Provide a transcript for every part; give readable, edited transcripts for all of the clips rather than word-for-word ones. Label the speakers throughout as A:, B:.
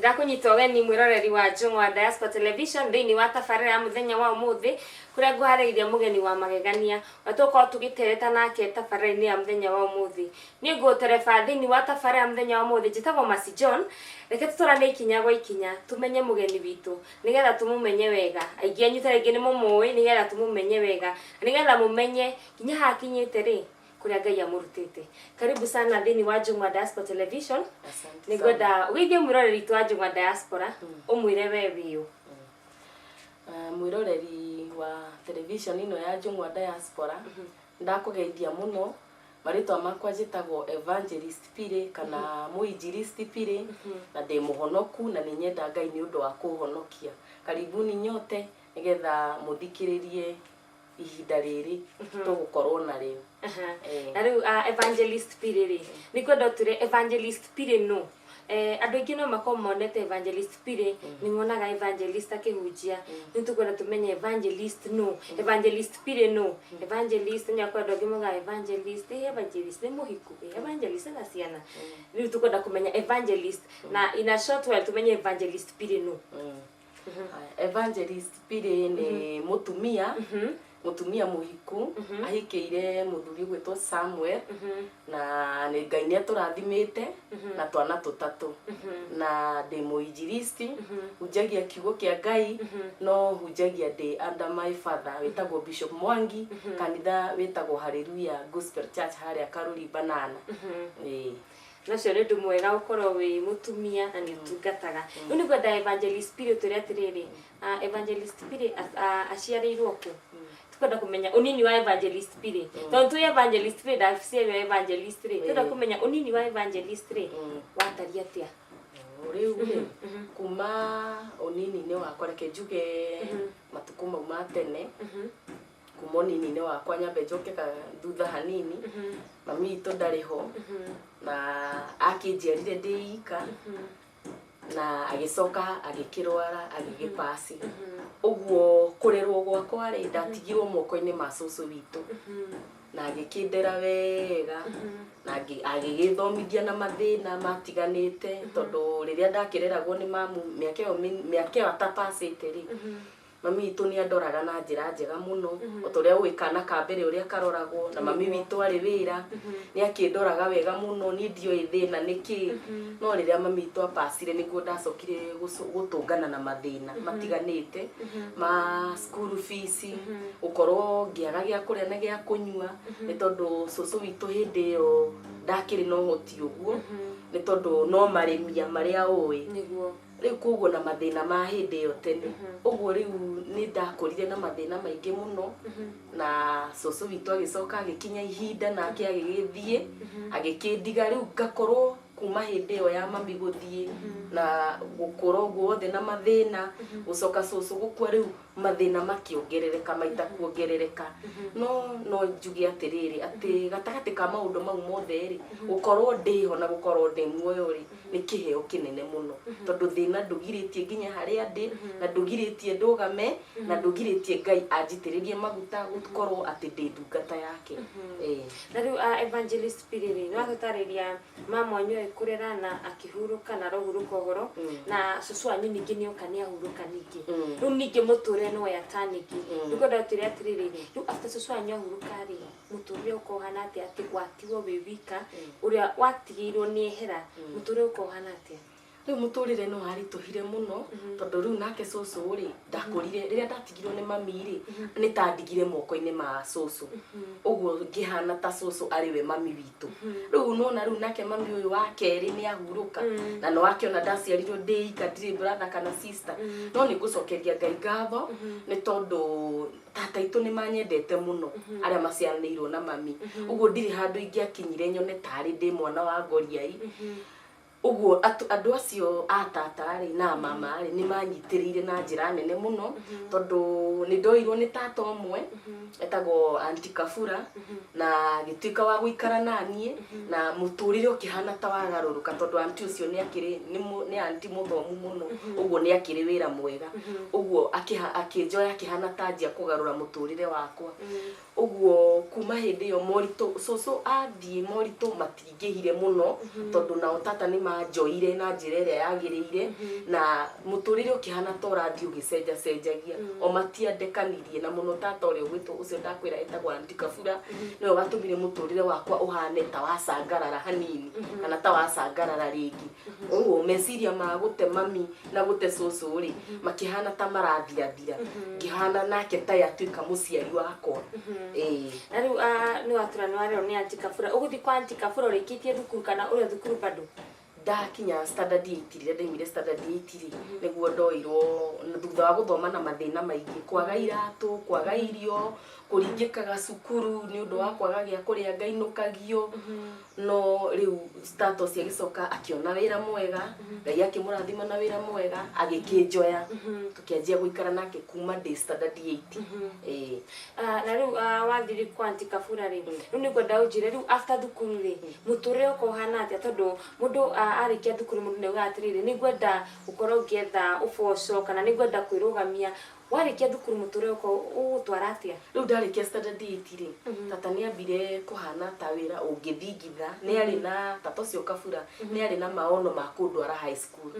A: Ndakunyita ũgeni mwĩroreri wa Njũng'wa Diaspora Television thĩinĩ wa tabarĩra ya mũthenya wa ũmũthĩ kũrĩa ngũharĩirie mũgeni wa magegania tũkorwo tũgĩtereta nake tabarĩra-inĩ ya mũthenya wa ũmũthĩ. Niĩ ngũtereba thĩinĩ wa tabarĩra ya mũthenya wa ũmũthĩ njĩtagwo Mercy John. Reke tũtwarane ikinya gwa ikinya tumenye mũgeni witũ nĩgetha tũmũmenye wega. Aingĩ anyu tarĩngĩ nĩ mũmũĩ nĩgetha tũmũmenye wega. Nĩgetha mũmenye nginya haha akinyĩte rĩ kuria Ngai amũrutĩte. Karibu sana thĩinĩ wa Njũng'wa Diaspora Television. Nĩngwenda ũgeithie mwĩroreri witũ wa Njũng'wa Diaspora ũmwĩre we wĩũ.
B: Mwĩroreri wa television ino ya Njũng'wa Diaspora ndakũgeithia mũno. Marĩtwa makwa njĩtagwo Evangelist Pire kana Mũinjilisti Pire na ndĩ mũhonoku na nĩ nyenda Ngai nĩ ũndũ wa kũhonokia. Karibuni nyote nĩgetha mũthikĩrĩrie ihinda rĩrĩ tũgũkorwo narĩo.
A: Na rĩu Evangelist Pire rĩ nĩ kwenda tũre Evangelist Pire no andũ aingĩ no makorwo monete Evangelist Pire nĩ monaga Evangelist akĩhunjia nĩ tũkwenda tũmenye Evangelist no Evangelist Pire no Evangelist nĩ akwenda angĩ moga Evangelist nĩ mũhiku Evangelist na ciana rĩu tũkwenda kũmenya Evangelist na in a short while tũmenye Evangelist Pire no.
B: Evangelist Pire nĩ mutumia muhiku ahikĩire mũthuri gwĩtwo Samuel na nĩ Ngai nĩ atũrathimĩte na twana tũtatũ na ndĩ mũinjilisti hunjagia kiugo kĩa Ngai no hunjagia ndĩ under my father wĩtagwo Bishop Mwangi kanitha wĩtagwo Hallelujah Gospel Church harĩa Karuri Banana.
A: Nacio nĩ ũndũ mwega ũkorwo wĩ mũtumia na nĩ ũtungataga. Rĩu nĩ kwenda Evangelist Pire tũrĩa atĩrĩrĩ Evangelist Pire aciarĩirwo kũ? Tũkwenda kũmenya ũnini wa Evangelist Pire. Tondũ tũĩ Evangelist Pire ndaciarĩirwo Evangelist rĩ twenda kũmenya ũnini wa Evangelist rĩ watariĩ atĩa?
B: Rĩu rĩ kuma ũnini-inĩ wakwa reke njuge matukũ mau ma tene kuma ũnini-inĩ wakwa nyambe njoke thutha hanini mami witũ ndarĩ ho na akĩnjiarire ndĩ ika na agĩcoka agĩkĩrwara agĩgĩpaci. Ũguo kũrerwo gwakwa rĩ ndatigirwo moko-inĩ ma cũcũ witũ na agĩkĩndera wega na agĩgĩthomithia na mathĩna matiganĩte tondũ rĩrĩa ndakĩreragwo nĩ mamu mĩaka ĩyo atapacĩte rĩ mami witũ nĩ andoraga na njĩra njega mũno ũrĩa ũĩ kana ka mbere ũrĩa karoragwo na mami witũ arĩ wĩra nĩ akĩndoraga wega mũno niĩ ndioĩ thĩna nĩkĩ no rĩrĩa mami witũ apacire nĩguo ndacokire gũtũngana na mathĩna matiganĩte ma school fees ũkorwo ngĩaga gĩa kũrĩa na gĩa kũnyua nĩ tondũ cũcũ witũ hĩndĩ ĩyo ndakĩrĩ na ũhoti ũguo nĩ tondũ no marĩmia marĩa ũĩ rĩu koguo na mathĩna ma hĩndĩ ĩyo tene ũguo rĩu nĩ ndakũrire na mathĩna maingĩ mũno na cũcũ witũ agĩcoka agĩkinya ihinda nake agĩgĩthiĩ agĩkĩndiga rĩu ngakorwo kuma hĩndĩ ĩyo ya mami gũthiĩ na gũkũra ũguo wothe na mathĩna gũcoka cũcũ gũkua rĩu mathĩna makĩongerereka maita kuongerereka no njuge atĩrĩrĩ atĩ gatagatĩ ka maũndũ mau mothe rĩ gũkorwo ndĩho na gũkorwo ndĩ muoyo rĩ nĩ kĩheo kĩnene mũno tondũ thĩna ndũgirĩtie nginya harĩa ndĩ na ndũgirĩtie ndũgame na ndũgirĩtie Ngai anjitĩrĩrie maguta gũkorwo atĩ ndĩ ndungata yake.
A: Na rĩu Evangelist Pire rĩ nĩ watũtarĩria mama wanyu kũrera na akĩhurũka na rohurũka ũhoro na cũcũ wanyu ningĩ nĩ oka nĩ ahurũka ningĩ rĩu ningĩ mũtũrĩre nĩ woya ta ningĩ nĩ kwenda tũrĩa atĩrĩrĩ rĩu after cũcũ wanyu ahurũka rĩ mũtũrĩre ũkohana atĩa atĩ gwatigwo wĩ wika ũrĩa watigĩirwo nĩ ehera mũtũrĩre ũkohana atĩa?
B: Rĩu mũtũrĩre no haritũhire mũno tondũ rĩu nake cũcũ rĩ ndakũrire rĩrĩa ndatigirwo nĩ mami rĩ nĩ ta ndigire moko-inĩ ma cũcũ ũguo ngĩhana ta cũcũ arĩ we mami witũ rĩu nona rĩu nake mami ũyũ wa kerĩ nĩ ahurũka na nĩ wakĩona ndaciarirwo ndĩ ika ndirĩ brother kana sister no nĩ ngũcokeria Ngai ngatho nĩ tondũ tata aitũ nĩ manyendete mũno arĩa maciaranĩirwo na mami ũguo ndirĩ handũ ingĩakinyire nyone tarĩ ndĩ mwana wa ngoriai ũguo andũ acio a tata rĩ na mama rĩ nĩ manyitĩrĩire na njĩra nene mũno tondũ nĩ ndoirwo nĩ tata ũmwe etagwo Aunty Kafura na gĩtuĩka wa gũikara na niĩ na mũtũrĩre ũkĩhana ta wagarũrũka tondũ aunty ũcio nĩ aunty mũthomu mũno ũguo nĩ akĩrĩ wĩra mwega ũguo akĩnjoya akĩhana ta njia kũgarũra mũtũrĩre wakwa ũguo kuma hĩndĩ ĩyo moritũ cũcũ athiĩ moritũ matingĩhire mũno tondũ nao tata nĩ manjoire na njĩra ĩrĩa yagĩrĩire na mũtũrĩre ũkĩhana ta ũrathiĩ ũgĩcenjacenjagia o matiandekanirie na mũno tata ũrĩa ũgwĩtwo ũcio ndakwĩra etagwo Aunty Kabura nĩwe watũmire mũtũrĩre wakwa ũhane ta wacangarara hanini kana ta wacangarara rĩngĩ ũguo meciria ma gũte mami na gũte cũcũ rĩ makĩhana ta marathirathira ngĩhana nake ta yatuĩka mũciari wakwa
A: na rĩu nĩ watura nĩ warĩo nĩ Aunty Kabura ũgũthiĩ kwa Aunty Kabura ũrĩkĩtie thukuru kana ũrĩa thukuru bado
B: ndakinya standard 8 rĩrĩa ndaimire standard 8 rĩ nĩguo ndoirwo thutha wa gũthoma na mathĩna maingĩ kwaga iratũ kwaga irio kũringĩkaga cukuru nĩ ũndũ wa kwaga gĩa kũrĩa ngainũkagio no rĩu status agĩcoka akĩona wĩra mwega Ngai akĩmũrathima na wĩra mwega agĩkĩnjoya tũkĩanjia gũikara nake kuma ndĩ standard 8
A: na rĩu wathiri kwa Aunty Kabura rĩ rĩu nĩ ngwenda ũnjĩre rĩu after thukuru rĩ mũtũrĩre ũkohana atĩa tondũ mũndũ arĩkia thukuru mũndũ nĩ auga atĩrĩrĩ nĩ ngwenda gũkorwo ngĩetha ũboco kana nĩ ngwenda kwĩrũgamia warĩkia thukuru mũtũrĩre ũgũtwara atĩa
B: rĩu ndarĩkia standard 8 rĩ tata nĩ ambire kũhana ta wĩra ũngĩthingitha nĩ arĩ na tata ũcio Kabura nĩ arĩ na maono ma kũndwara high school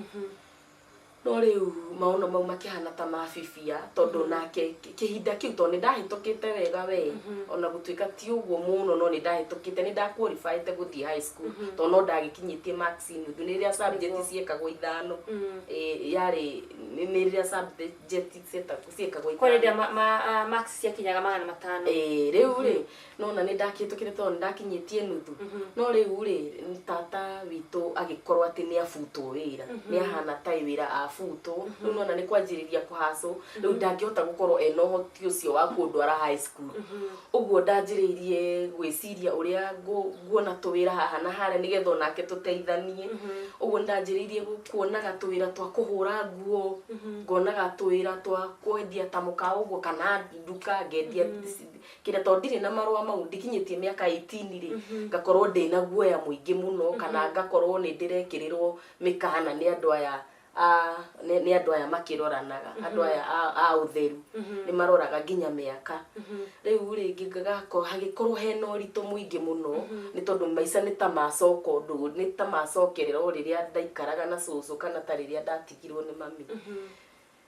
B: no rĩu maono mau makĩhana ta mabibia tondũ nake kĩhinda kĩu tondũ nĩ ndahĩtũkĩte wega we ona gũtuĩka ti ũguo mũno no nĩ ndahĩtũkĩte nĩ ndaqualifyĩte gũthiĩ high school tondũ no ndagĩkinyĩtie marks nuthu nĩ rĩrĩa subject ciĩkagwo ithano yarĩ nĩ rĩrĩa subject ciĩkagwo ithano
A: kũrĩ rĩrĩa marks ciakinyaga 500
B: rĩu rĩ no na nĩ ndakĩhĩtũkĩte tondũ nĩ ndakinyĩtie nuthu no rĩu rĩ tata witũ agĩkorwo atĩ nĩ abutwo wĩra nĩ ahana ta wĩra abuto rĩu nona nĩ kwanjĩrĩria kũhacwo rĩu ndangĩhota gũkorwo ena ũhoti ũcio wa kũndwara high school ũguo ndanjĩrĩirie gwĩciria ũrĩa nguona tũwĩra haha na harĩa nĩgetha onake tũteithanie ũguo ndanjĩrĩirie kuonaga tũwĩra twa kũhũra nguo ngonaga tũwĩra twa kwendia ta mũkawa ũguo kana nduka ngendia kĩrĩa tondũ ndirĩ na marũa mau ndikinyĩtie mĩaka 18 rĩ ngakorwo ndĩna guoya mũingĩ mũno kana ngakorwo nĩ ndĩrekĩrĩrwo mĩkana nĩ andũ aya nĩ andũ aya makĩroranaga andũ aya a ũtheru nĩ maroraga nginya mĩaka rĩu rĩngĩ hagĩkorwo hena ũritũ mũingĩ mũno nĩ tondũ maica nĩ ta macoko ũndũ nĩ ta macokerera o rĩrĩa ndaikaraga na cũcũ kana ta rĩrĩa ndatigirwo nĩ mami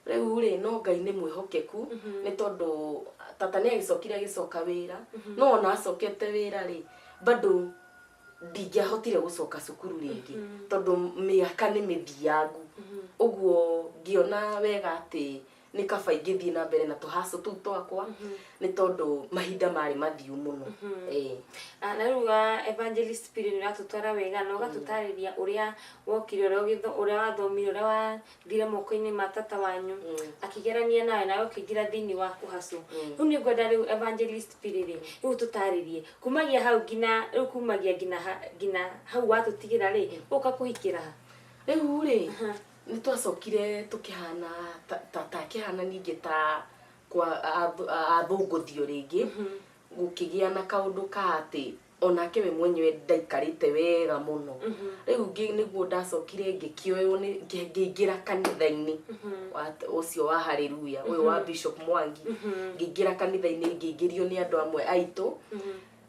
B: rĩu rĩ no Ngai nĩ mwĩhokeku nĩ tondũ tata nĩ agĩcokire agĩcoka wĩra no ona acokete wĩra rĩ bado ndingĩahotire gũcoka cukuru rĩngĩ tondũ mĩaka nĩ mĩthiangu ũguo ngĩona wega atĩ nĩ kaba ingĩthiĩ na mbere na tũhaco tũu twakwa nĩ tondũ mahinda marĩ mathiu mũno
A: na rĩu Evangelist Spirit nĩ watũtwara wega na ũgatũtarĩria ũrĩa wokire ũrĩa wathomire ũrĩa wathire moko-inĩ ma tata wanyu akĩgerania nawe nawe ũkĩingĩra thĩinĩ wa kũhacwo rĩu nĩ ngwenda rĩu Evangelist Spirit rĩu tũtarĩrie kumagia hau rĩu kumagia nginya hau watũtigĩra rĩ ũka kũhikĩra
B: rĩu rĩ nĩ twacokire tũkĩhana ta kĩhana ningĩ ta athũngũthio rĩngĩ gũkĩgĩa na kaũndũ ka atĩ onake we mwenyewe ndaikarĩte wega mũno rĩu nĩguo ndacokire ngĩkĩoywo ngĩingĩra kanitha-inĩ ũcio wa Hallelujah ũyũ wa Bishop Mwangi ngĩingĩra kanitha-inĩ ngĩingĩrio nĩ andũ amwe aitũ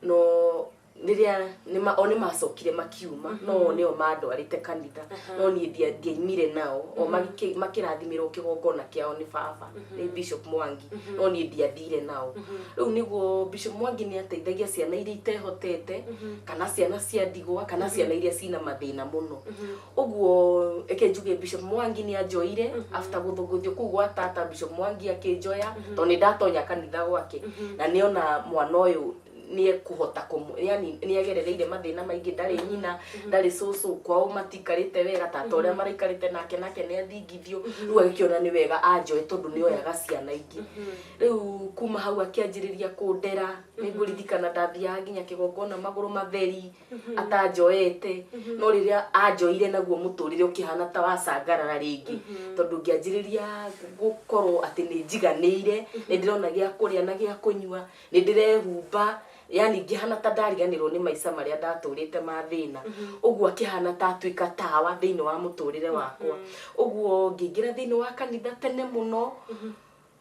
B: no rĩrĩa nĩ macokire makiuma no nĩo mandwarĩte kanitha no niĩ ndiaimire nao o makĩrathimirwo kĩgongona kĩao nĩ baba nĩ Bishop Mwangi no niĩ ndiathire nao rĩu nĩguo Bishop Mwangi nĩ ateithagia ciana iria itehotete kana ciana cia ndigwa kana ciana iria cina mathĩna mũno ũguo njuge Bishop Mwangi nĩ anjoire after gũthũngũthio kũu gwa tata Bishop Mwangi akĩnjoya tondũ nĩ ndatonya kanitha gwake na nĩona mwana ũyũ nĩ ekũhota yani nĩ agerereire mathĩna maingĩ ndarĩ nyina ndarĩ cũcũ kwao matikarĩte wega tata ũrĩa maraikarĩte nake nĩ athingithio rĩu agĩkĩona nĩ wega anjoe tondũ nĩ oyaga ciana ingĩ rĩu kuma hau akĩanjĩrĩria kũndera nĩguo ririkana ndathiaga nginya kĩgongona magũrũ matheri atanjoete no rĩrĩa anjoire naguo mũtũrĩre ũkĩhana ta wacangarara rĩngĩ tondũ ngĩanjĩrĩria gũkorwo atĩ nĩ njiganĩire nĩ ndĩrona gĩa kũrĩa na gĩa kũnyua nĩ ndĩrehumba yani ngĩhana ta ndariganĩrwo nĩ maica marĩa ndatũrĩte ma thĩna ũguo akĩhana ta atuĩka tawa thĩinĩ wa mũtũrĩre wakwa ũguo ngĩingĩra thĩinĩ wa kanitha tene mũno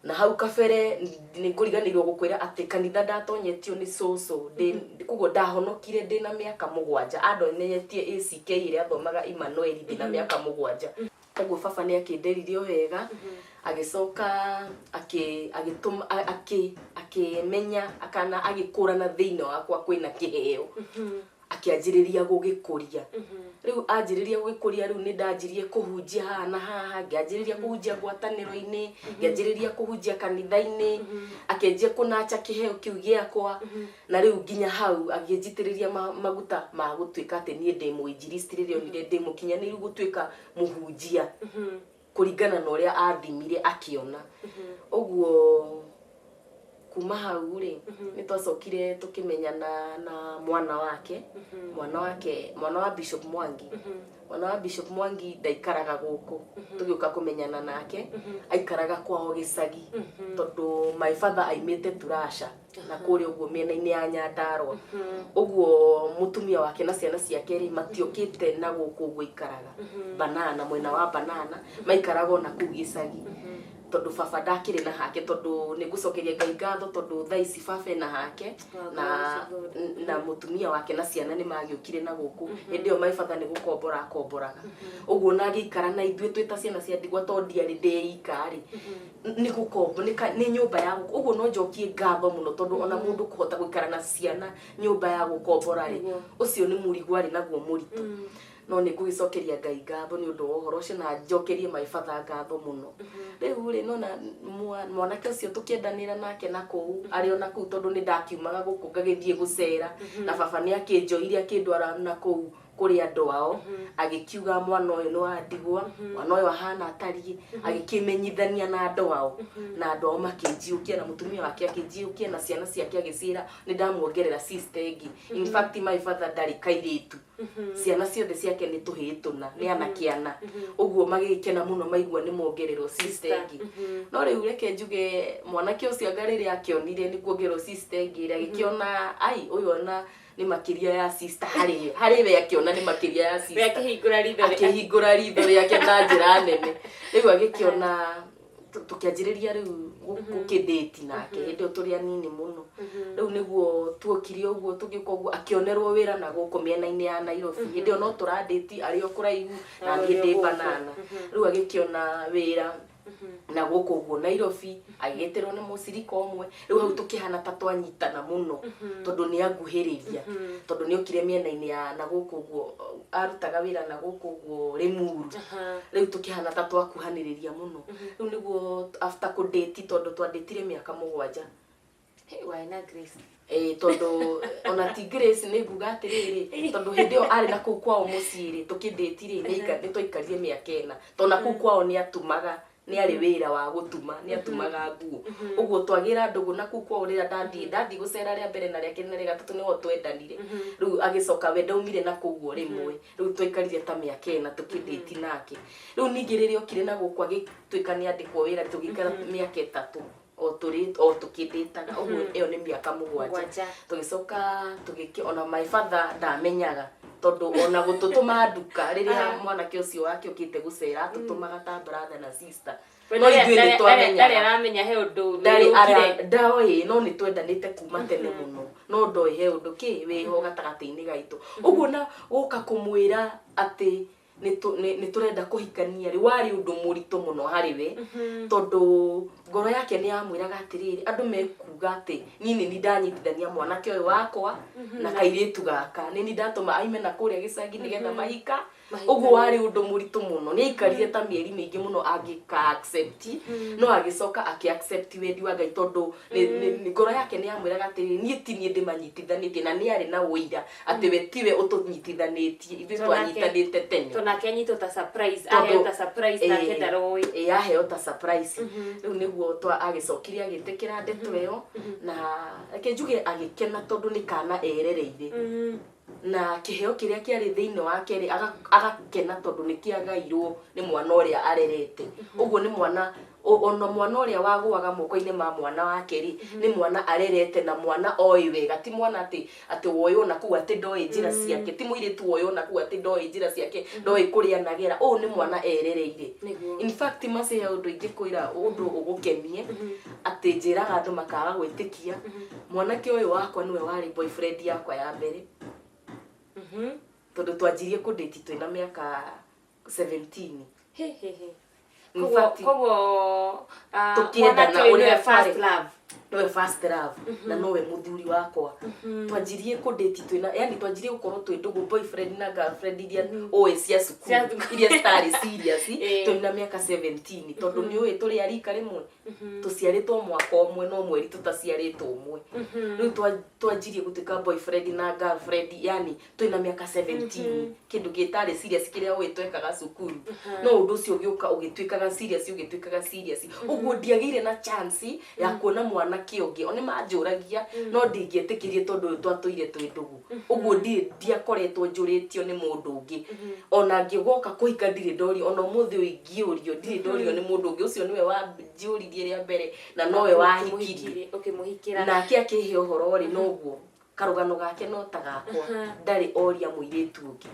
B: na hau kabere nĩ ngũriganĩirwo gũkwĩra atĩ kanitha ndatonyetio nĩ cũcũ koguo ndahonokire ndĩna mĩaka 7 andonyetie ACK ĩrĩa athomaga Emmanuel ndĩna mĩaka 7 koguo baba nĩ akĩnderirio wega agĩcoka akĩmenya akana agĩkũrana thĩinĩ wakwa kwĩna kĩheo akianjĩrĩria gũgĩkũria rĩu anjĩrĩria gũgĩkũria rĩu nĩ ndanjirie kũhunjia haha na haha ngĩanjĩrĩria kũhunjia ngwatanĩro-inĩ ngĩanjĩrĩria kũhunjia kanitha-inĩ akĩanjia kũnacha kĩheo kĩu gĩakwa na rĩu nginya hau agĩnjitĩrĩria maguta ma gũtuĩka atĩ niĩ ndĩ mũinjilisti rĩrĩa onire ndĩ mũkinyanĩru gũtuĩka mũhunjia kũringana na ũrĩa athimire akĩona ũguo kuma hau rĩ nĩ twacokire tũkĩmenyana na mwana wa Bishop Mwangi mwana wa Bishop Mwangi ndaikaraga gũkũ tũgĩũka kũmenyana nake aikaraga kwao gĩcagi tondũ my father aimĩte Turasha na kũrĩa ũguo mĩena-inĩ ya Nyandarua ũguo mũtumia wake na ciana ciake rĩ matiokĩte na gũkũ ũguo ikaraga Banana mwena wa Banana maikaraga na kũu gĩcagi tondu baba ndakĩrĩ na hake tondu nĩ ngũcokeria Ngai ngatho tondu thaa ici baba na hake na mutumia wake na ciana nĩ magĩũkire na gũkũ hĩndĩ ĩyo my father nĩ gũkombora akomboraga ũguo na agĩikara na ithuĩ twĩ ta ciana cia ndigwa to ndiarĩ ndĩika rĩ nĩ gũkombo nĩ nyũmba ya gũkũ ũguo no njokie ngatho mũno tondu ona mũndũ kũhota gũikara na ciana nyũmba ya gũkombora rĩ ũcio nĩ mũrigo arĩ naguo mũritũ no nĩ ngũgĩcokeria Ngai ngatho nĩ ũndũ wa ũhoro ũcio na njokerie my father ngatho mũno rĩu rĩ nona mwanake ũcio tũkĩendanĩra nake na kũu arĩ ona kũu tondũ nĩ ndakiumaga gũkũ ngagĩthiĩ gũcera na baba nĩ akĩnjoirie akĩndwara na kũu kũrĩ andũ ao agĩkiuga mwana ũyũ nĩ wa ndigwa mwana ũyũ ahana atariĩ agĩkĩmenyithania na andũ ao na andũ ao makĩnjiũkia na mũtumia wake akĩnjiũkia na ciana ciake agĩcira nĩ ndamuongerera sister ĩngĩ in fact my father ndarĩ kairĩtu ciana ciothe ciake nĩ tũhĩtũna nĩ anakĩana ũguo magĩkena mũno maigua nĩ muongererwo sister ĩngĩ no rĩu reke njuge mwanake ũcio ngarĩrĩ akĩonire nĩ kuongererwo sister ĩngĩ ĩrĩa agĩkĩona ai ũyũ ona nĩ makĩria ya sister harĩ we akĩona nĩ makĩria ya sister akĩhingũra ritho rĩake na njĩra nene rĩu agĩkĩona tũkĩanjĩrĩria rĩu gũkĩndĩti nake hĩndĩ ĩyo tũrĩ anini mũno rĩu nĩguo tuokire ũguo tũgĩũka ũguo akĩonerwo wĩra na gũkũ mĩena-inĩ ya Nairobi hĩndĩ ĩyo no tũrandĩti arĩ o kũraihu na niĩ ndĩ Banana rĩu agĩkĩona wĩra na gũkũ ũguo Nairobi agĩgĩtĩrwo nĩ mũcirika ũmwe rĩu hau tũkĩhana ta twanyitana mũno tondũ nĩ anguhĩrĩria tondũ nĩ okire mĩena-inĩ ya na gũkũ ũguo arutaga wĩra na gũkũ ũguo Limuru rĩu tũkĩhana ta twakuhanĩrĩria mũno rĩu nĩguo after kũndĩti tondũ twandĩtire mĩaka 7
A: waina Grace
B: tondu ona ti Grace nĩ nguga atĩrĩrĩ tondu hĩndĩ ĩyo arĩ na kũu kwao mũciĩ rĩ tũkĩndĩti rĩ nĩ twaikarire mĩaka 4 tondũ na kũu kwao nĩ atumaga nĩ arĩ wĩra wa gũtuma nĩ atumaga nguo ũguo twagĩra ndũgũ na kũu kwao rĩrĩa ndathiĩ gũcera rĩa mbere na rĩa kerĩ na rĩa gatatũ nĩho twendanire rĩu agĩcoka we ndaumire na kũu rĩmwe rĩu twaikarire ta mĩaka 4 tũkĩndĩti nake rĩu ningĩ rĩrĩa okire na gũkũ agĩtuĩka nĩ andĩkwo wĩra tũgĩikara mĩaka 3 o tũkĩndĩtaga ũguo ĩyo nĩ mĩaka 7 tũgĩcoka ona my father ndamenyaga tondu ona gũtũtũma nduka rĩrĩa mwanake ũcio wake ũkĩte gũcera tũtũmaga ta brother na sister no ithuĩ nĩ twamenyaga
A: ndarĩ aramenya he ũndũ
B: ndaoĩ no nĩ twendanĩte kuma tene mũno no ndoĩ he ũndũ wĩho gatagatĩ-inĩ gaitũ ũguo na gũka kũmwĩra atĩ nĩ tũrenda kũhikania rĩ warĩ ũndũ mũritũ mũno harĩ we tondũ ngoro yake nĩ yamwĩraga atĩrĩrĩ andũ mekuga atĩ niĩ nĩ ndanyitithania mwanake ũyũ wakwa na kairĩtu gaka nĩ ndatũma aime na kũrĩa gĩcagi nĩgetha mahika ũguo warĩ ũndũ mũritũ mũno nĩ aikarire ta mĩeri mĩingĩ mũno angĩka accept no agĩcoka accept wendi wa Ngai tondũ ngoro yake nĩ yamwĩraga atĩrĩrĩ niĩ ti niĩ ndĩmanyitithanĩtie na nĩ arĩ na ũira atĩ we tiwe ũtũnyitithanĩtie ithuĩ twanyitanĩte tene
A: tonake anyitwo ta surprise aheo ta surprise nake ndaroĩ
B: aheo ta surprise rĩu nĩguo agĩcokire agĩtĩkĩra ndeto ĩyo na reke njuge agĩkena tondũ nĩ kana erereire na kiheo kiria kiari thiini wake ri agakena tondu ni kiagairwo ni mwana uria arerete uguo ni mwana ona mwana uria waguaga moko-ini ma mwana wake ri ni mwana arerete na mwana oi wega ti mwana ati woyo na ku ati ndoi njira ciake ti muiritu woyo na ku ati ndoi njira ciake ndoi kuria nagera ni mwana erereire in fact mase ya undu ingi kuira undu ugukemie ati njiraga andu makaga gwitikia mwanake uyu wakwa niwe wari boyfriend yakwa ya mbere tondu twanjirie kudate twina miaka 17
A: kogo
B: tukiendana
A: uria first love
B: nowe first love na nowe muthuri wakwa twanjirie kudate twina yani twanjirie gukorwo twi ndugu boyfriend na girlfriend iria oe cia sukuru iria stari serious twina miaka 17 tondu ni oe turi arika rimwe tuciaritwo mwaka umwe no mweri tutaciaritwo umwe riu twanjirie gutuika boyfriend na girlfriend yani twina miaka 17 kindu gitari serious kiria oe twekaga sukuru no undu ucio ugiuka ugituikaga serious uguo ndiagire na chance ya kuona mwana kiongi oni manjuragia no ndingetikirie tondu twatuire twi ndugu uguo ndiakoretwo njuritio ni mundu ungi ona ngigoka kuhika ndiri ndori ona muthi uingiurio ndiri ndorio ni mundu ungi ucio niwe wa njuririe ria mbere na nowe wahikirie
A: muhikira
B: na akihe uhoro ri noguo karugano gake no tagakwa ndari oria muiritu ungi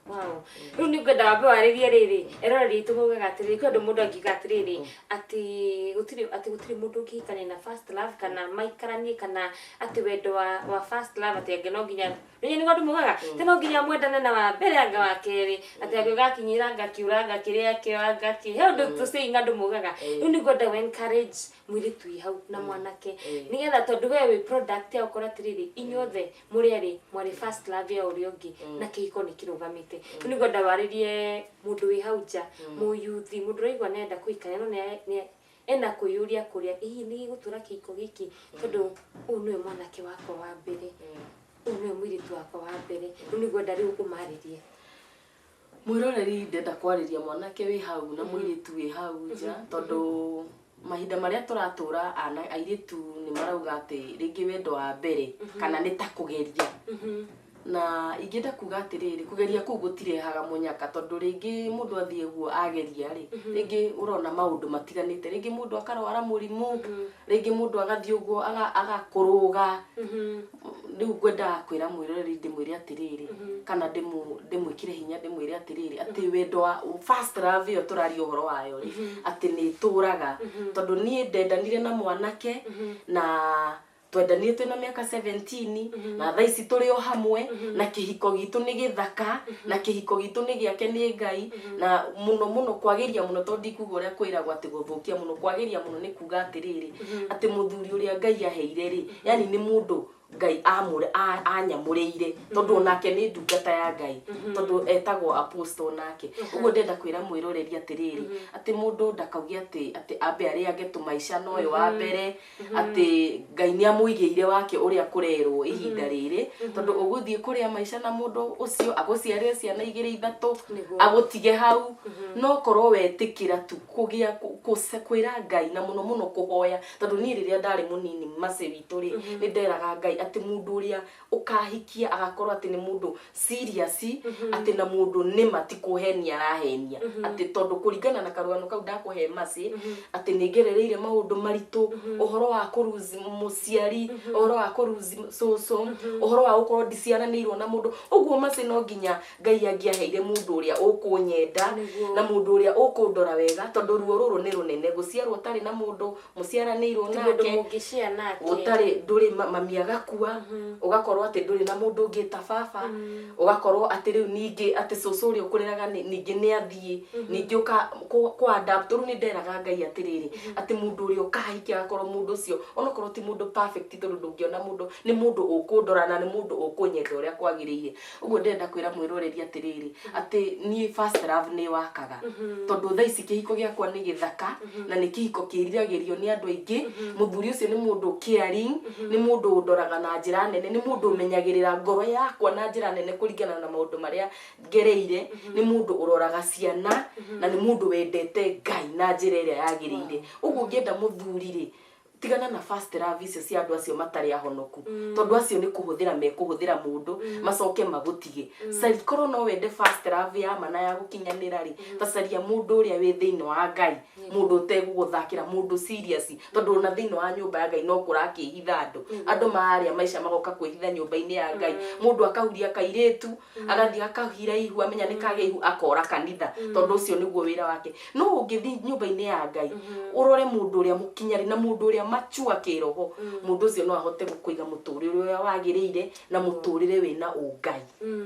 A: wow riu ni ngwenda wambe waririe riri erora ritu mugaga atiri kwendu mundu angiga atiriri ati gutiri mundu ukikane na first love kana maikaranie kana ati wendo wa first love ati angeno nginya ni ngondu mugaga teno nginya mwendane na wa mbere anga wa keri ati agiga kinyira ngakiuranga kiria kioanga ki he undu tusi ngandu mugaga riu ni ngwenda we encourage mwiritu hau na mwanake nigetha tondu we wi product ya ukora atiriri inyothe muri ari mwari first love ya uri ungi na kihiko ni kirugamite ni ngwenda waririe mundu wi hau nja muyuthi mundu raigwa nenda kuikana no ne ena kuyuria kuria ihi ni gutura kihiko giki tondu uyu ni mwanake wako wa mbere uyu ni mwiritu wako wa mbere ni ngwenda riu umaririe
B: mwiroreri ndenda kwariria mwanake wi hau na mwiritu wi hau nja tondu mahinda maria turatura airitu ni marauga ati ringi wendo wa mbere kana ni ta kugeria na ingenda kuga atiriri kugeria ku gutirehaga munyaka tondu ringi mundu athie guo ageria ri ringi urona maundu matiganite ringi mundu akarwara murimu ringi mundu agathie guo agakuruga riu ngwenda kwira mwiroreri ndimwire atiriri kana ndimwikire hinya ndimwire atiriri ati wendo wa first love yo turari uhoro wayo ri ati ni turaga tondu nie ndendanire na mwanake na twendanie twina miaka 17 na thaa ici turi o hamwe na kihiko gitu ni githaka na kihiko gitu ni giake ni Ngai na muno kwagiria muno tondi kuga uria kwiragwo ati guthukia muno kwagiria muno ni kuga atiriri ati muthuri uria Ngai aheire ri yani ni mundu Ngai anyamurire tondu onake ni ndungata ya Ngai tondu etagwo apostle nake uguo ndenda kwira mwiroreri atiriri ati mundu ndakaugia ati ambe ari agetu maisha noyo wa mbere ati Ngai ni amuigeire wake uria kurerwo ihinda riri tondu uguthie kuria maisha na mundu ucio aguciarire ciana 2-3 agutige hau no korwo wetikira tu kugia kwira Ngai na muno kuhoya tondu ni riria ndari munini mase witu ri ni nderaga Ngai ati mundu uria ukahikia agakorwo ati ni mundu serious ati na mundu ni matikuhenia arahenia ati tondu kuringana na karugano kau ndakuhe masi ati ningerereire maundu maritu uhoro wa kuruzi muciari uhoro wa kuruzi soso uhoro wa ukorwo ndiciaranirwo na mundu uguo masi no nginya Ngai angiaheire mundu uria ukunyenda na mundu uria ukundora wega tondu ruo ruru ni runene guciarwo tari na mundu muciaranirwo nake utari nduri mamiaga kua ugakorwo ati nduri na mundu ungi ta baba ugakorwo ati riu ningi ati soso uri ukuriraga ningi ni athie ningi uka ku adapt ru ni nderaga Ngai atiriri ati mundu uri ukahikia agakorwo mundu ucio onokorwo ti mundu perfect tondu ndungiona mundu ni mundu ukundora na ni mundu ukunyenda uria kwagiriire uguo ndenda kwira mwiroreri atiriri ati ni first love ni wakaga tondu thaa ici kihiko giakwa ni githaka na ni kihiko kiriragirio ni andu aingi muthuri ucio ni mundu caring ni mundu undoraga na njira nene ni mundu umenyagirira ngoro yakwa na njira nene kuringana na maundu maria ngereire ni mundu uroraga ciana na ni mundu wendete Ngai na njira iria yagiriire uguo ngienda muthuri ri tigana na first love icio cia andu acio matari ahonoku tondu acio ni kuhuthira mekuhuthira mundu macoke magutige sari korwo no wende first love ya mana ya gukinyanira ri tacaria mundu uria wi thiini wa Ngai mundu uteguguthakira mundu serious tondu na thiini wa nyumba ya Ngai no kurakihitha andu maaria maisha magoka kwihitha nyumba-ini ya Ngai mundu akahuria kairetu agathii akahira ihu amenya ni kage ihu akora kanitha tondu ucio niguo wira wake no ungithi nyumba-ini ya Ngai urore mundu uria mukinyari na mundu uria machua kiroho mundu ucio no ahote gukuiga muturire uria wagirire na muturire wina ungai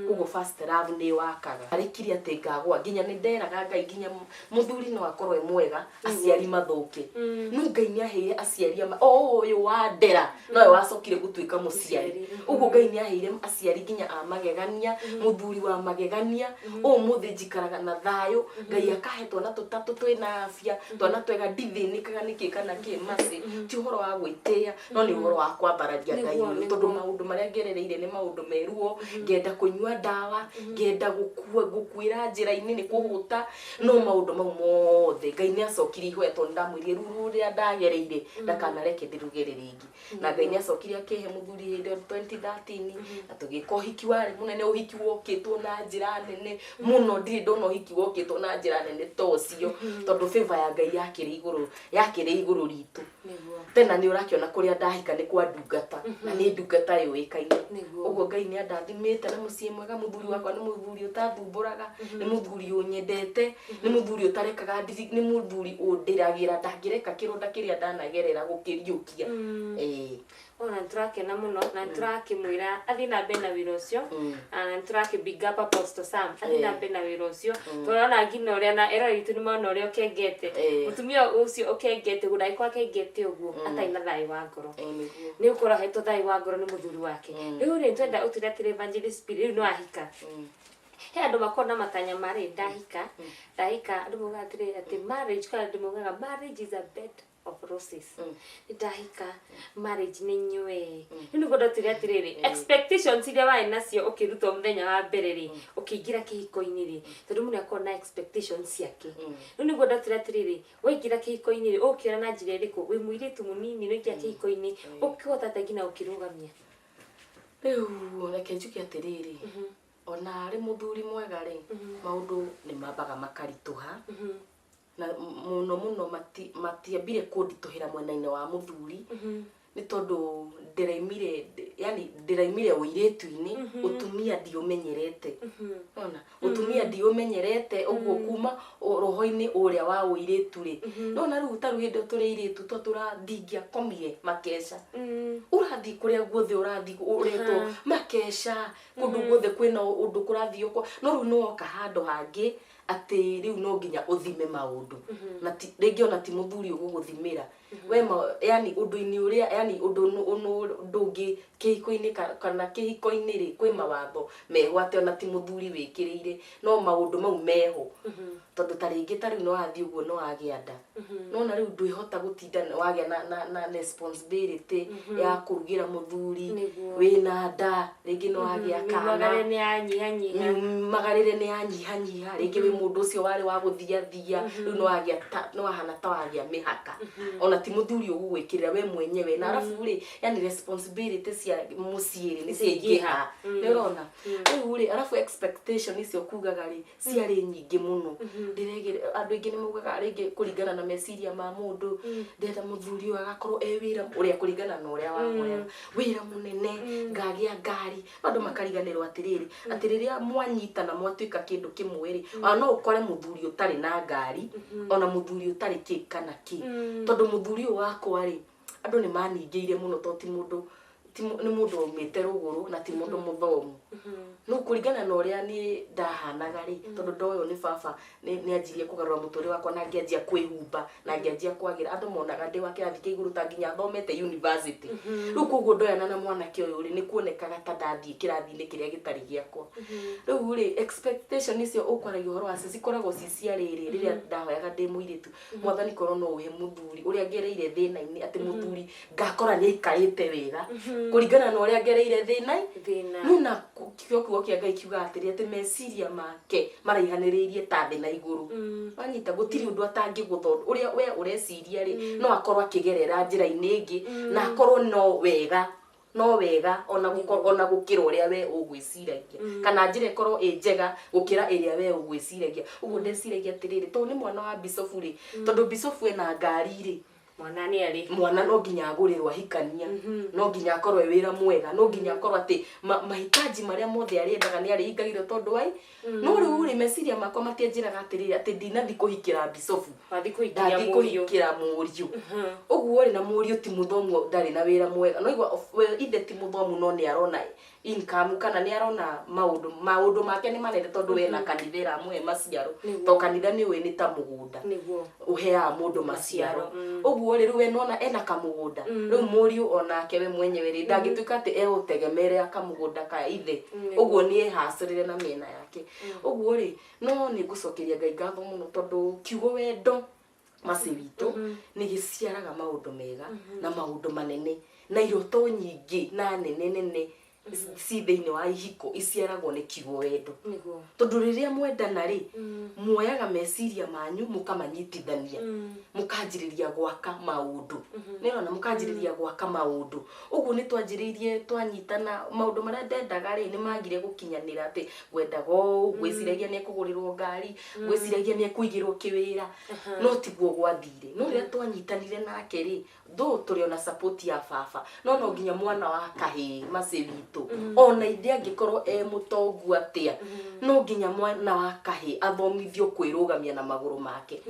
B: kugo first love ni wakaga arikiri ati ngagwa nginya ni nderaga Ngai nginya muthuri no akorwe mwega aciari mathuke no Ngai ni aheire aciari uyu wa ndera no wacokire gutuika muciari ugo Ngai ni aheire aciari nginya amagegania muthuri wa magegania muthi njikaraga na thayo Ngai akahetwo na tutatu twina afya twana twega ndithinikaga niki kana ki masi ti uhoro wa gwitia no ni uhoro wa kwambararia Ngai tondu maundu maria ngerereire ni maundu meruo ngenda kunyua ndawa ngenda gukwira njira-ini ni kuhuta no maundu mau mothe Ngai ni acokire ihweto ndamwirie ruru ria ndagereire ndakanareke ndirugere ringi na Ngai ni acokire akihe muthuri hindi 2013 na tugika uhiki wari munene uhiki wokitwo na njira nene muno ndiri ndona uhiki wokitwo na njira nene tocio tondu favor ya Ngai yakire iguru ritu tena ni urakiona kuria ndahika ni kwa ndungata na ni ndungata yuikaine ugo Ngai ni andathimite na mucii mwega muthuri wakwa ni muthuri utathumburaga ni muthuri unyendete ni muthuri utarekaga ni muthuri undiragira ndangireka kironda kiria ndanagerera gukiriukia
A: ona turakena muno na turakimwira athi na mbere na wira ucio na turakibig up Apostle Sam athi na mbere na wira ucio turona ngina uria na era ritu ni mona uria ukengete mutumia ucio ukengete gudai kwa kengete uguo ataina thai wa ngoro ni ukora hetwo thai wa ngoro ni muthuri wake riu ni twenda uturetire evangelist spirit no ahika he andu makona matanya mari ndahika andu mugatire ati marriage kana andu mugaga marriage is a bed of roses ndahika marriage ni nywe ni godo tiri expectations iria wai nacio ukiruta muthenya wa mbere ri ukiingira kihiko-ini ri tondu mundu akona expectations ciake ni godo tiri waingira kihiko-ini ri ukiona na njira iriku wi muiritu munini no ikia kihiko-ini ukihota tagina ukirugamia
B: riu reke njuke atiriri ona ari muthuri mwega ri maundu ni mambaga makarituha na muno matiambire kundituhira mwena-ini wa muthuri ni tondu ndiraimire uiretu-ini utumia ndiumenyerete ona utumia ndiumenyerete uguo kuma roho-ini uria wa uiretu ri nona riu taru hindi turi iretu turathingia komie makesha urathi kuria guothe urathi uretwo makesha kundu guothe kwina undu kurathi uko no riu no ka handu hangi ati riu no nginya uthime maundu na ringi ona ti muthuri uguguthimira we yani undu-ini uria yani undu ndungi kihiko-ini kana kihiko-ini ri kwi mawatho meho ati ona ti muthuri wikirire no maundu mau meho tondu ta ringi ta riu no athi uguo no agianda no na riu ndwihota gutinda wagia na responsibility ya kurugira muthuri wina nda ringi no agia kana magarire ni anyiha ringi wi mundu ucio wari wa guthia riu no agia no ahana ta wagia mihaka ona ti muthuri ugugwikirira we mwenyewe na arafu ri yani responsibility cia muciiri ni ciingiha ni urona riu ri arafu expectation icio kugaga ri ciari nyingi muno ndirege andu ingi ni mugaga ringi kuringana na meciria ma mundu ndenda muthuri uyu agakorwo wira uria kuringana na uria wa moya wira munene ngagia ngari andu makariganirwo atiriria mwanyita na mwatuika kindu kimwe ri no ukore muthuri utari na ngari ona muthuri utari ki kana ki tondu muthuri wakwa ri andu ni maningiire muno to ti mundu ni mundu umite ruguru na ti mundu muthomu no kuringana na uria ni ndahanaga ri tondu ndoyo ni baba ni anjirie kugarura muturi wakwa na ngianjia kwihumba na ngianjia kwagira andu monaga ndi wa kirathi kia iguru ta nginya thomete university riu koguo ndoyana na mwanake uyu ri ni kuonekaga ta ndathie kirathi-ini kiria gitari giakwa riu ri expectation icio ukwaragia uhoro wacio cikoragwo ci cia riri riria ndahoyaga ndi muiritu mwathani korwo no uhe muthuri uria ngereire thina-ini ati muthuri ngakora ni aikarite wega kuringana na uria ngereire thina
A: thina
B: na kiugo kia Ngai kiuga atiri ati meciria make maraihaniriirie ta thina iguru wanyita gutiri undu atangi guthondo uria we ureciria ri no akorwo akigerera njira-ini ingi na akorwo no wega ona gukira uria we ugwiciragia kana njira ikorwo njega gukira iria we ugwiciragia uguo ndeciragia atiriri to ni mwana wa Bishop ri tondu Bishop ena ngari ri mwana no nginya agurirwo ahikania no nginya akorwo wira mwega no nginya akorwo ati mahitaji maria mothe ariendaga ni arihingagirwo tondu ai no riu ri meciria makwa matienjiraga atiriri ati ndinathi kuhikira Bishop
A: wathi
B: kuhikira muriu uguo ri na muriu ti muthomu ndari na wira mwega no igwa ithe ti muthomu no ni arona income kana ni arona maundu make ni manene tondu we na kanithera amwe maciaro to kanitha ni we ni ta mugunda
A: niguo
B: uhea mundu maciaro uguo riu we nona ena kamugunda riu muriu onake we mwenyewe ri ndangituika ati utegemere akamugunda ka ithe uguo ni ehacirire na miena yake uguo ri no ni gucokeria Ngai ngatho muno tondu kiugo wendo masi witu ni giciaraga maundu mega na maundu manene na iroto nyingi na nene si thiini wa ihiko iciaragwo ni kiugo wendo tondu riria mwendana ri muoyaga meciria manyu mukamanyitithania mukanjiriria gwaka maundu nirona mukanjiriria gwaka maundu uguo ni twanjiririe twanyitana maundu maria ndendaga ri ni magire gukinyanira ati gwendago gwiciragia ni kugurirwo ngari gwiciragia ni kuigirwo kiwira no tiguo gwathire no riria twanyitanire nake ri do turi ona support ya baba no nginya mwana wa kahi masi witu ona ithe angikorwo mutongu atia no nginya mwana wa kahi athomithio kwirugamia na maguru make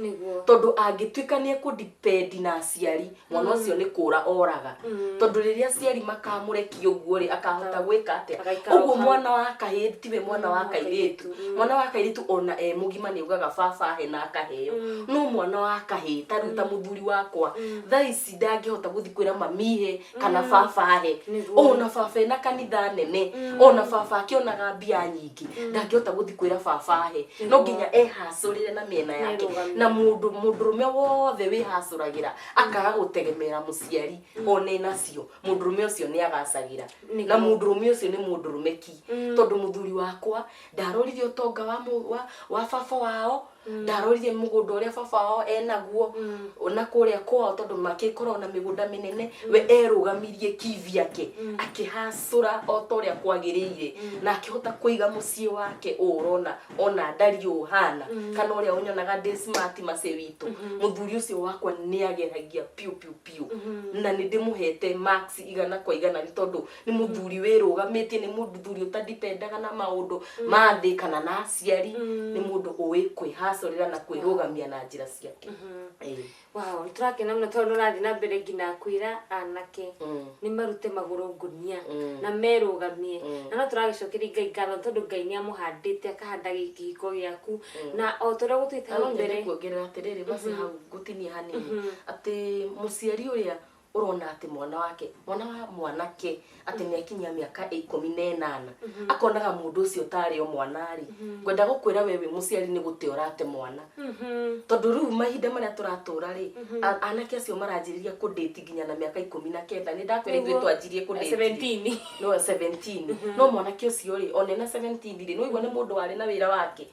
B: tondu angituika ni ekudepend na aciari mwana ucio ni kura oraga tondu riria aciari makamurekia uguo ri akahota gwika atia uguo mwana wa kahi tiwe mwana wa kairitu ona mugima ni ugaga baba he na akaheo no mwana wa kahi taruta muthuri wakwa thaici ndangihota guthikwira mamihe kana baba he ona baba na kanitha nene ona baba akionaga mbia nyingi ndangihota guthikwira baba he no nginya ehacurire na miena yake na mundurume wothe wihacuragira akaga gutegemera muciari one nacio mundurume ucio ni agacagira na mundurume ucio ni mundurume ki tondu muthuri wakwa ndarorithio tonga wa baba wao ndarorithie mugunda uria baba wao enaguo ona kuria kwao tondu makikorwo na migunda minene we erugamirie kivi yake akihacura o toria kwagiriire na akihota kuiga mucii wake urona ona ndari uhana kana uria unyonaga ndi smart mase witu muthuri ucio wakwa ni ageragia piu na ni ndimuhete max igana kwa igana ni tondu ni muthuri wirugamitie ni muthuri utadipendaga na maundu mathi kana na aciari ni mundu uwi kwihacurira na kwirugamia na njira ciake
A: wow turakena muno tondu rathi na mbere ngina kwira anake ni marute maguru ngunia na merugamie na no turagicokeria Ngai ngatho tondu Ngai ni amuhandite akahanda gikihiko giaku na o tore gutwita mbere
B: kuongerera atiriri basi hau gutinia hanini ati muciari uria urona ati mwana wa mwanake ati ni akinyia miaka 18 akonaga mundu ucio tari o mwanari gwenda gukwira wewe muciari ni guti orate mwana tondu riu mahinda maria turatura ri anake acio maranjiriria kudate nginya na miaka 19 ni ndakwira ithuĩ twanjirie kudate
A: 17
B: no 17 no mwanake ucio ri onena 17 ri no igwa ni mundu wari na wira wake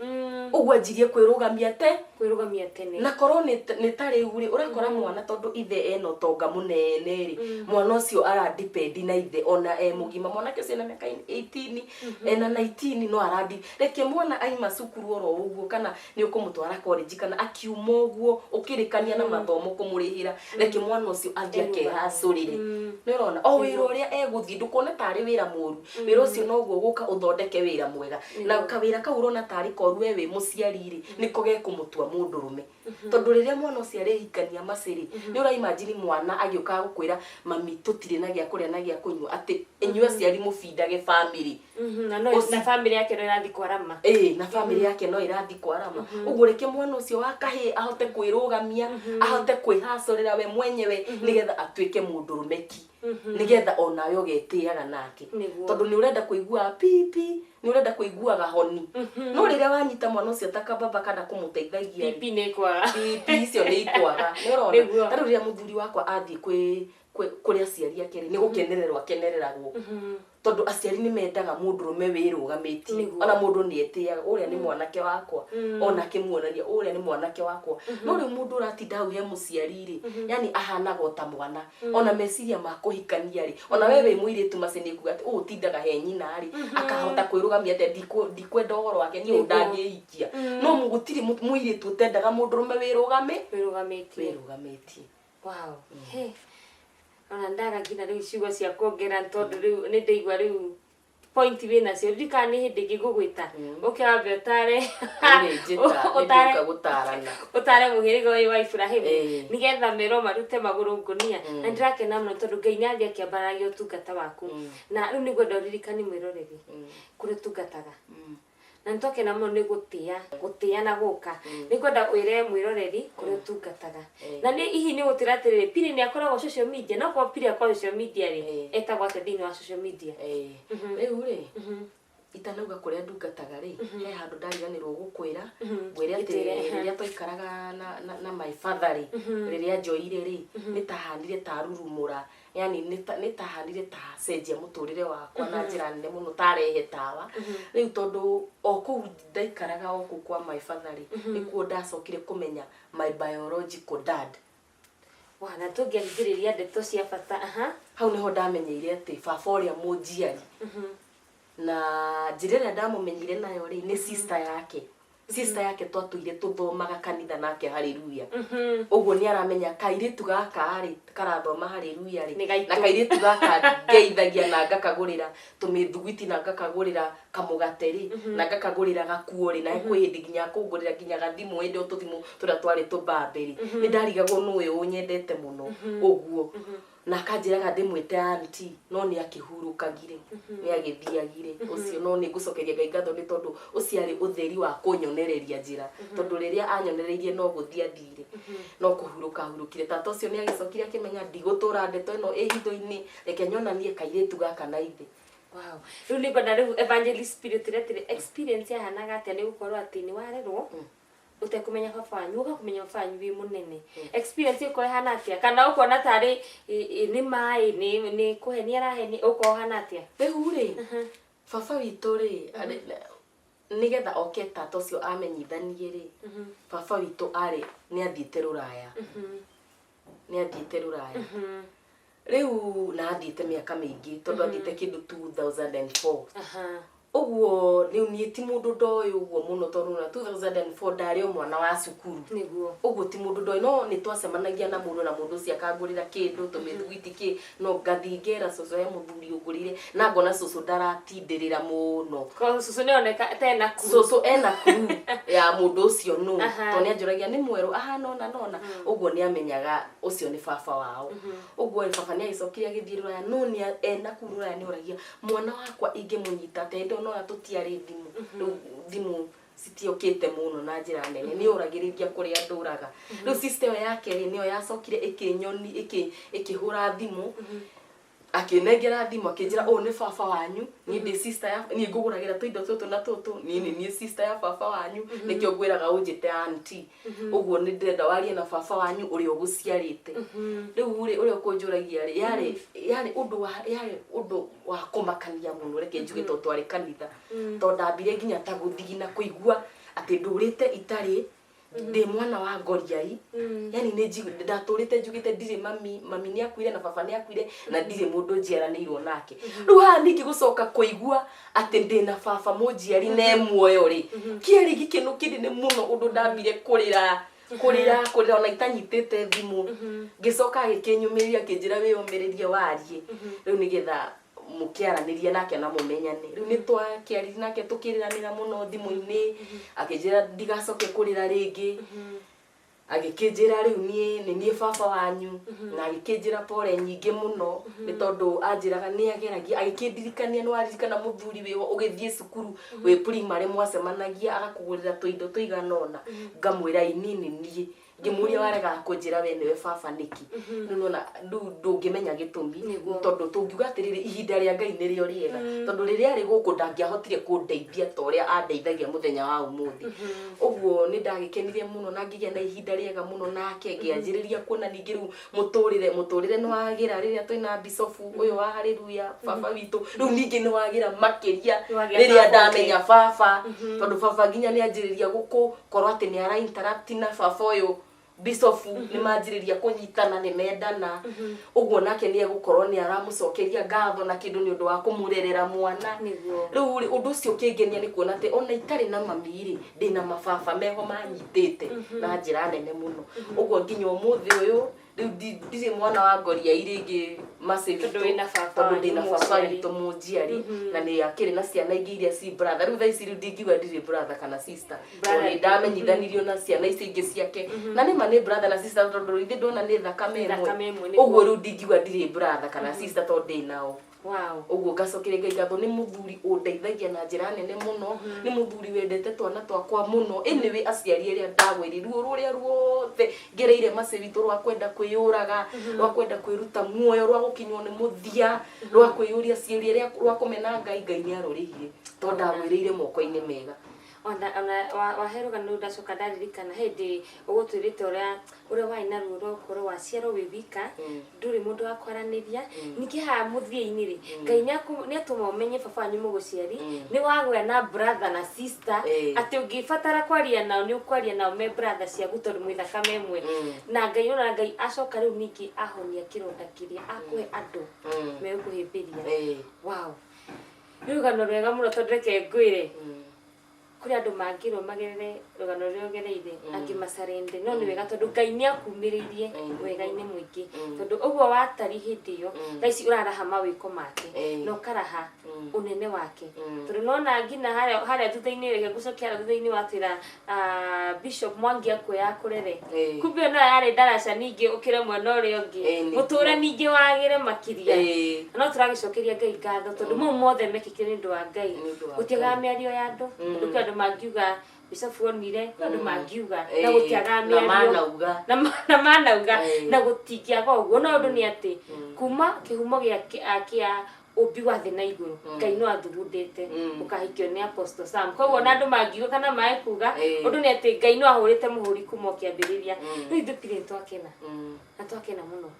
B: ugwa njirie kwirugamia tene na korwo ni tari uri urakora mwana tondu ithe eno tonga munene ri mwana ucio ara depend na ithe ona mugima mwanake ucio na miaka 18 ena 19 no aradi reke mwana aima cukuru oro uguo kana ni ukumutwara college kana akiuma uguo ukirikania na mathomo kumurihira reke mwana ucio athia kehacurire ni urona o wira uria eguthi ndukone tari wira muru wira ucio no guo guka uthondeke wira mwega na kawira ka urona tari koru we muciari ri niko gekumutua mundurume tondu riria mwana ucio arihikania maciri ni ura imagine mwana agioka gukwira mami tutire na gia kuria na gia kunywa ati enywe aciari mufindage family
A: na family yake no irathi kwarama
B: na family yake no irathi kwarama uguo reke mwana ucio wakahe ahote kwirugamia ahote kwihacurira we mwenyewe nigetha atuike mundurumeki nigetha onawe ugetiaga nake tondu ni urenda kuigua pipi ni urenda kuiguaga honi no riria wanyita mwana ucio takababa kana kumuteithagia
A: pipi ni kwaga
B: pipi icio ni ikwaga ni urona tari riria muthuri wakwa athi kuri aciari ake ni gukenererwa kenereragwo tondu aciari ni mendaga mundurume wirugamiti ona mundu ni etiaga uria ni mwanake wakwa ona kimuonania uria ni mwanake wakwa no ri mundu uratinda hau he muciari ri yani ahanaga ta mwana ona meciria ma kuhikania ri ona wewe muiritu macini kuga ati utindaga he nyina ri akahota kwirugamia ati ndikwenda uhoro wake ni undangiikia no mugutiri muiritu utendaga mundurume wirugamiti
A: wow he ona ndaga ngina riu ciugo cia kuongera tondu riu ni ndeigua riu point wina cio ndikani hindi ngigugwita ukiambe utare muhirigo wa Ibrahim nigetha mero marute maguru ngunia na ndirakena muno tondu Ngai nyathi akiambaragia utungata waku na riu niguo ndoririkani mwiroreri kuri tungataga na ntoke na muno ni gutia na guka nikwenda wire mwiroreri kuri tungataga na ni ihi ni gutiratirire pili ni akoragwo social media no kwa pili akwa social media ri etagwo atendini wa social media
B: riu ri itanauga kuria ndungataga ri he handu ndariganirwo gukwira ngwire ati riria twaikaraga na my father ri riria njoire ri nitahandire tarurumura yani nitahandire ta cenjia muturire wakwa na njira nene muno tarehe tawa riu tondu oku ndaikaraga oku kwa my father ri nikuo ndacokire kumenya my biological dad
A: wana tungehithiriria ndeto cia bata
B: hau niho ndamenyeire ati baba uria munjiari na njirira ndamumenyire nayo ri ni sister yake twatuire tuthomaga kanitha nake haleluya uguo ni aramenya kairitu gaka ri karathoma haleluya ri na kairitu gaka ngeithagia na ngakagurira tumithugwiti na ngakagurira kamugateri na ngakagurira gakuo ri na kwihindi nginya kugurira nginya gathimu indi ututhimu turia twari tubamberi ni ndarigagwo nu uyu unyendete muno uguo na kanjiraga ndimwite auntie no ni akihurukagire ni agithiagire ucio no ni ngucokeria Ngai ngatho ni tondu uciari utheri wa kunyonereria njira tondu riria anyonereirie no guthia ndire no kuhurukire tata ucio ni agicokire akimenya ndigutura ndeto ino ihitho-ini reke nyonanie kairitu gaka na ithe
A: wow riu ni ngona riu evangelist spirit retire experience yahanaga atia ni gukorwo ati ni warerwo utakumenya baba wanyu ugakumenya baba wanyu wi munene experience iko hana atia kana ukona tari ni mai ni kuhenia raheni uko hana atia
B: riu ri baba witu ri nigetha oke tata ucio amenyithanie ri baba witu ari ni athiite ruraya riu na athiite miaka mingi tondu athiite kindu 2004 uguo riu ni ti mundu ndoyo uguo muno tondu na 2004 ndari mwana wa cukuru
A: niguo
B: uguo ti mundu ndoyo no ni twacemanagia na mundu cia kangurira kindu tumithugwiti ki no ngathingera cucu ya muthuri ugurire na ngona cucu ndaratindirira muno
A: ko cucu ni oneka tena
B: cucu ena kuru ya mundu ucio no to ni anjuragia ni mweru nona uguo ni amenyaga ucio ni baba wao uguo ni baba ni agicokiria githirura no ni ena kurura ni oragia mwana wakwa ingimunyita tendo no atutiari thimu sitiokete muno na njira nene ni uragiriria kuri anduraga riu system yake ri niyo yacokire ikinyoni ikihura thimu akinengera thimu akinjira ni baba wanyu ni ndi sister ya ni nguguragira tuindo tutu na tutu ni sister ya baba wanyu nikio ngwiraga unjite auntie uguo ni ndenda warie na baba wanyu uri uguciarite riu uri ukunjuragia ri yari undu wa kumakania muno reke njuge to twari kanitha to ndambire nginya ta guthigina kuigua ati ndurite itari ndi mwana wa ngoriai yani ni ndaturite njugite ndire mami ni akuire na baba ni akuire na ndire mundu njiaranirwo nake riu ha niki gucoka kuigua ati ndi na baba munjiari na muoyo ri kieri gikino kidine muno undu ndambire kurira ona itanyitite thimu gicoka gikinyumiria kinjira wiyumiririe warie riu nigetha mukiaraniria nake na mumenyane riu ni twakiariri nake tukiriranira muno thimu-ini akinjira ndigacoke kurira ringi agikinjira riu ni baba wanyu na agikinjira pole nyingi muno ni tondu anjiraga ni ageragia agikindirikania ni waririkana muthuri wiwo ugithie cukuru wi primary mwacemanagia agakugurira tuindo tuiganona ngamwira inini nie ngimuria warega kunjira we niwe baba niki nona ndungimenya gitumi tondu tungiuga atiriri ihinda ria Ngai nirio riega tondu riria ari guku ndangiahotire kundeithia ta uria andeithagia muthenya wa umuthi uguo ni ndagikenirie muno na ngigia na ihinda riega muno nake ngianjiriria kuona ningi riu muturire ni wagira riria twina Bishop uyu wa Hallelujah baba witu riu ningi ni wagira makiria riria ndamenya baba tondu baba nginya ni anjiriria guku korwo ati ni ara interrupt na baba uyu Bishop ni manjiriria kunyitana ni mendana uguo nake ni egukorwo ni aramucokeria ngatho na kindu ni undu wa kumurerera mwana riu undu ucio kingenia ni kuona ati ona itari na mami ri ndina mababa meho manyitite na njira nene muno uguo nginya umuthi uyu ndiri mwana wa ngoria iringi massive tondu ndina baba witu munjiari na ni akiri na ciana ingi iria ci brother riu thaici riu ndingiuga ndiri brother kana sister tondu ndamenyithanirio na ciana ici ingi ciake na ni mane brother na sister tondu ithi ndona ni thakame imwe uguo riu ndingiuga ndiri brother kana sister tondu ndinao uguo ngacokeria Ngai ngatho ni muthuri undeithagia na njira nene muno ni muthuri wendete twana twakwa muno iniwe aciari eria ndagwiri ruo ruria ruothe ngereire mace witu rwa kwenda kwiyuraga rwa kwenda kwiruta muoyo rwa gukinywo ni muthia rwa kwiyuria ciuria ria rwa kumena Ngai ni arorihire tondu ndagwirire moko-ini mega
A: ona waheruga no ndacoka ndaririkana hindi ugutwirite uria waina ruo rwa ukorwo waciarwo wibika nduri mundu wa kwaraniria ningi ha muthia-ini ri Ngai ni atuma umenye baba wanyu muguciari ni wagwa na brother na sister ati ungibatara kwaria nao ni ukwaria nao me brother ciaku tondu mwi thakame imwe na Ngai acoka riu ningi ahonia kironda kiria akuhe andu meguhimbiria rugano rwega muno tondu reke ngwire kuri andu mangirwo magerere rugano ryo gereire angimacarende no ni wega tondu Ngai ni akumiririe wega-ini mwingi tondu uguo watari hindi iyo thaici uraraha mawiko make no karaha unene wake tondu nona ngina haria thutha-ini reke gucokia thutha-ini watira Bishop Mwangi akuya kurere kumbe no yari ndaraca ningi ukire mwena uria ungi muture ningi wagire makiria no turagicokeria Ngai ngatho tondu mau mothe mekikire ndu wa Ngai gutiaga miario ya andu andu mangiuga Bishop onire andu mangiuga na gutiaga miario na manauga na gutikiaga uguo no undu ni ati kuma kihumo gia ubi wa thina iguru Ngai no athugundite ukahikio ni Apostle Sam koguo na andu mangiuga kana maikuga undu ni ati Ngai no ahurite muhuri kuma kiambiriria no ithupire twakena na twakena muno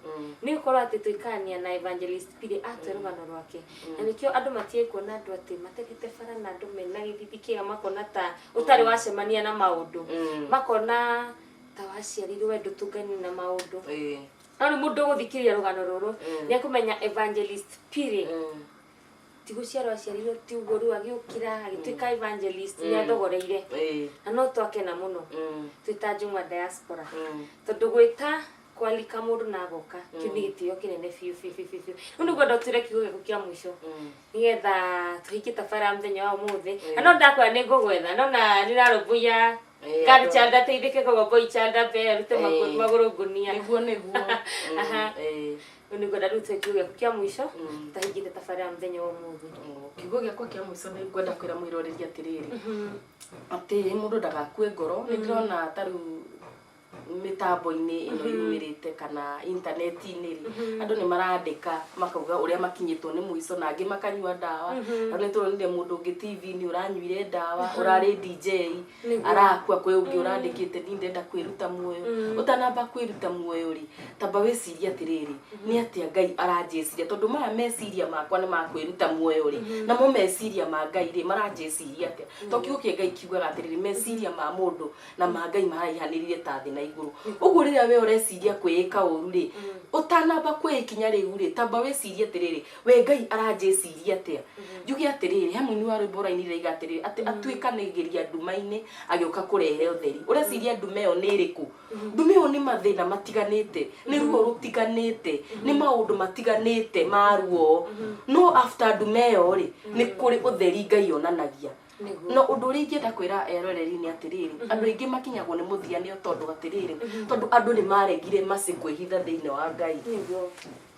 A: ni ukorwo ati tuikania na Evangelist Pire atwe rugano rwake na nikio andu matie kuona andu ati mategete bara na andu mena githithi kiega makona ta utari wacemania na maundu makona ta waciarirwo wendo tungani na maundu ani mundu guthikiria rugano ruru ni akumenya Evangelist Pire tiguciarwo aciarirwo ti uguo riu agiukira agituika evangelist ni athogoreire na no twakena muno twita Juma Diaspora tondu gwita kwalika mundu na agoka kiu ni gitio kinene fiu ndu gwenda tire kiugo giku kia mwisho nigetha tuhikita bara muthenya wa umuthi no ndakwa ni ngugwetha no na nirarubuya God child ateithike kogo boy child ape rute maguru gunia
B: niguo
A: ni gwenda rute kiugo giku kia mwisho tahikite bara muthenya wa umuthi
B: kiugo giakwa kia mwisho ni gwenda kwira mwiroreri atiriri ati mundu ndagakue ngoro ni ndirona taru mitambo-ini ino yumirite kana internet-ini andu ni marandika makauga uria makinyitwo ni muico na angi makanyua ndawa ni turonire mundu ungi TV-ini uranyuire ndawa urari DJ arakua kwe ungi urandikite ni ndenda kwiruta muoyo utanamba kwiruta muoyo ri tamba wiciria atiriri ni atia Ngai aranjiciria tondu maya meciria makwa ni makwiruta muoyo ri na mo meciria ma Ngai ri maranjiciria atia to kiugo kia Ngai kiugaga atiriri meciria ma mundu na ma Ngai maraihaniririe ta thi na iguru uguo riria we ureciria kwika uru ri utanamba kwikinya riu ri tamba wiciria atiriri we Ngai aranjiciria atia njugi atiriri hamwe ni wari bora-ini reiga atiriri ati atwikanigiria nduma-ini agioka kurehe utheri ureciria ndume yo ni iriku ndume yo ni mathina matiganite ni ruo rutiganite ni maundu matiganite maruo no after ndume yo ri ni kuri utheri Ngai onanagia no undu uri ingenda kwira eroreri ni atiriri andu ingi makinyagwo ni muthia ni tondu atiriri tondu andu ni maregire maci kwihitha thiini wa Ngai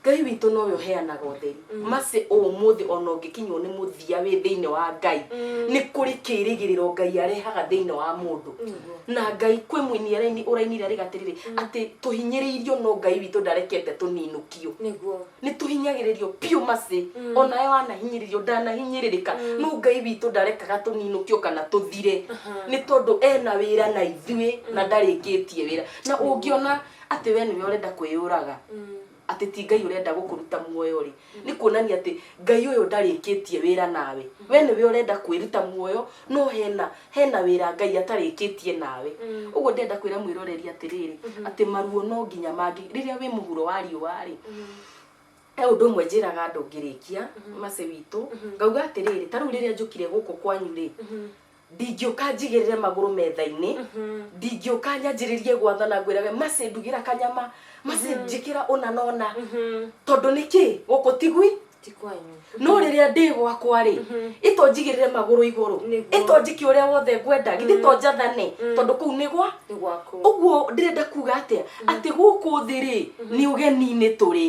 B: Ngai witå no we heanaga ũtheri mace ũmũthĩ ona ũngĩkinywo nĩ mũthia wĩ thĩinĩ wa Ngai nĩ kũrĩ kĩĩrĩgĩrĩro Ngai arehaga thĩinĩ wa mũndũ na Ngai kwĩ mũini ũrainire arĩ gatirĩrĩ atĩ tũhinyĩrĩirio no Ngai witũ ndarekete tũninũkio nĩ tũhinyagĩrĩrio piũ mace ona we wanahinyĩrĩrio ndanahinyĩrĩrĩka no Ngai witũ ndarekaga tũninũkio kana tũthire nĩ tondũ ena wĩra na ithuĩ na ndarĩkĩtie wĩra na ũngĩona atĩ we nĩwe ũrenda kwĩyũraga ati ti Ngai urenda gũkũruta muoyo ri ni kuonania ati Ngai uyu ndarĩkĩtie wĩra nawe we nĩwe urenda kwĩruta muoyo no hena wĩra Ngai atarĩkĩtie nawe ũguo ndenda kwĩra mwĩroreri atirĩrĩ ati maruo no nginya mangi rĩrĩa wĩ mũhuro wa riũa ri ũndũ ũmwe njĩraga andũ ngĩrĩkia mace witũ ngauga atirĩrĩ ta rĩu rĩrĩa njũkire gũkũ kwanyu rĩ ndingĩũka njigĩrĩre magũrũ metha-inĩ ndingĩũka nyanjĩrĩrie gwathana ngwĩrage mace ndugira kanyama mace njĩkĩra ũna na ũna tondũ nĩkĩ gũkũ tigwi no rĩrĩa ndĩ gwakwa rĩ ito njigĩrĩre magũrũ igũrũ ito njĩke ũrĩa wothe ngwenda githĩ to njathane tondũ kũu nĩ gwaku ũguo ndĩrenda kuga atĩ gũkũ thĩ rĩ nĩ ũgeni-inĩ tũrĩ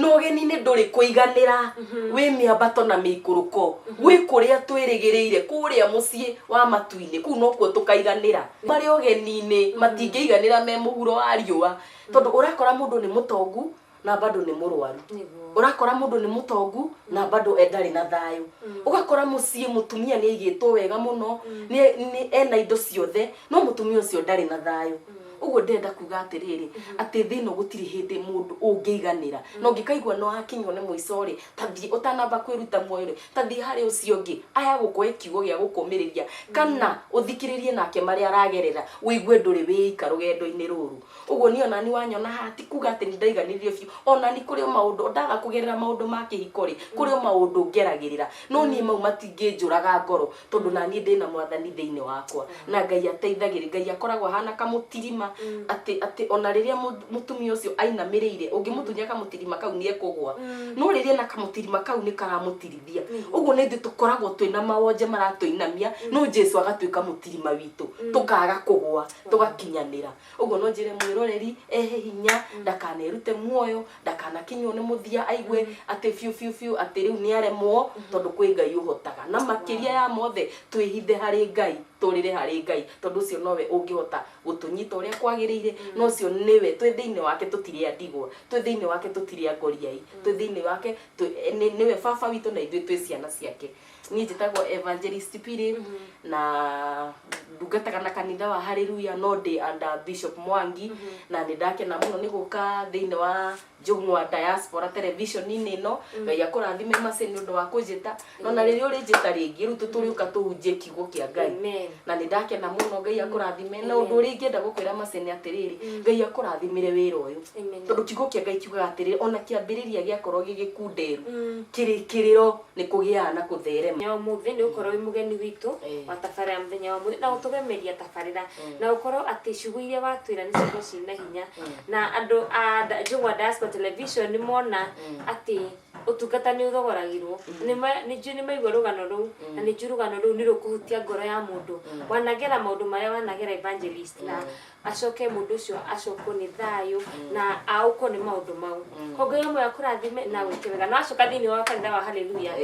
B: no ũgeni-inĩ ndũrĩ kũiganĩra wĩ mĩambato na mĩikũrũko wĩ kũrĩa twĩrĩgĩrĩire kũrĩa mũciĩ wa matu-inĩ kũu no kuo tũkaiganĩra marĩ ũgeni-inĩ matingĩiganĩra me mũhuro wa riũa tondũ ũrakora mũndũ nĩ mũtongu na bado nĩ mũrwaru urakora mũndũ nĩ mũtongu na bado ndarĩ na thayũ ugakora mũciĩ mũtumia nĩ aigĩtwo wega mũno nĩ ena indo ciothe no mũtumia ũcio ndarĩ na thayũ uguo ndenda kuga atirĩrĩ atĩ thĩno gũtirĩ hĩndĩ mũndũ ũngĩiganĩra no ngĩkaigua no hakinywo nĩ mũico rĩ tathi ũtanamba kwĩruta muoyo rĩ tathi harĩ ũcio ũngĩ aya gũkũhe kiugo gĩa gũkũmĩrĩria kana ũthikĩrĩrie nake marĩa aragerera wĩigue ndũrĩ wĩika rũgendo-inĩ rũrũ uguo ni ona ni wanyona hati kuga atĩ nĩ ndaiganĩrĩrio biũ ona ni kũrĩ maũndũ ndaga kũgerera maũndũ ma kĩhiko rĩ kũrĩ maũndũ ngeragĩrĩra no niĩ mau matingĩnjũraga ngoro tondũ na niĩ ndĩna mwathani thĩinĩ wakwa na Ngai ateithagĩrĩria Ngai akoragwo hana kamũtirima ati ona rĩrĩa mũtumia ũcio ainamĩrĩire ũngĩmũtunya kamũtirima kau nĩ ekũgwa no rĩrĩa na kamũtirima kau nĩ karamũtirithia ũguo nĩ tũkoragwo twĩna mawonje maratũinamia no Jesu agatuĩka mũtirima witũ tũkaga kũgwa tũgakinyanĩra ũguo no njĩre mwĩroreri ehe hinya ndakanerute muoyo ndakanakinywo nĩ mũthia aigue atĩ biũ atĩ rĩu nĩ aremwo tondũ kwĩ Ngai ũhotaga na makĩria ya mothe twĩhithe harĩ Ngai tũrĩre harĩ Ngai tondũ ũcio nowe ũngĩhota gũtũnyita ũrĩa kwagĩrĩire no ũcio nĩwe twĩ thĩinĩ wake tũtirĩ andigwa twĩ thĩinĩ wake tũtirĩ angoriai twĩ thĩinĩ wake nĩwe baba witũ na ithuĩ twĩ ciana ciake niĩ njĩtagwo Evangelist Pili na ndungataga na kanitha wa Hallelujah no ndĩ under Bishop Mwangi na nĩ ndakena mũno nĩ gũka thĩinĩ wa Njũng'wa Diaspora television-inĩ ĩno Ngai akũrathime mace nĩ ũndũ wa kũnjĩta no na rĩrĩa ũrĩnjĩta rĩngĩ rĩu tũtũrĩũka tũhunjie kiugo kĩa Ngai na nĩ ndakena mũno Ngai akũrathime na ũndũ ũrĩa ingĩenda gũkwĩra mace nĩ atĩrĩrĩ Ngai akũrathimĩre wĩra ũyũ tondũ kiugo kĩa Ngai kiugaga atĩrĩrĩ ona kĩambĩrĩria gĩakorwo gĩgĩkunderu kĩrĩkĩrĩro nĩ kũgĩaga na kũtherema
A: ũmũthĩ nĩ ũkorwo wĩ mũgeni witũ wa tabarĩra ya mũthenya wa ũmũthĩ na gũtũgemeria tabarĩra na ũkorwo atĩ ciugo iria watwĩra nĩ ciugo ciĩna hinya na andũ a Njũng'wa Diaspora television nĩ mona atĩ ũtungata nĩ ũthogoragĩrwo nĩ maigua rũgano rũu na nĩ rũgano rũu nĩ rũkũhutia ngoro ya mũndũ wanagera maũndũ marĩa wanagera Evangelist na acoke mũndũ ũcio acokwo nĩ thayũ na aũkwo nĩ maũndũ mau koguo yamwe akũrathime na gwĩke wega no acoka thĩinĩ wa kanitha wa Hallelujah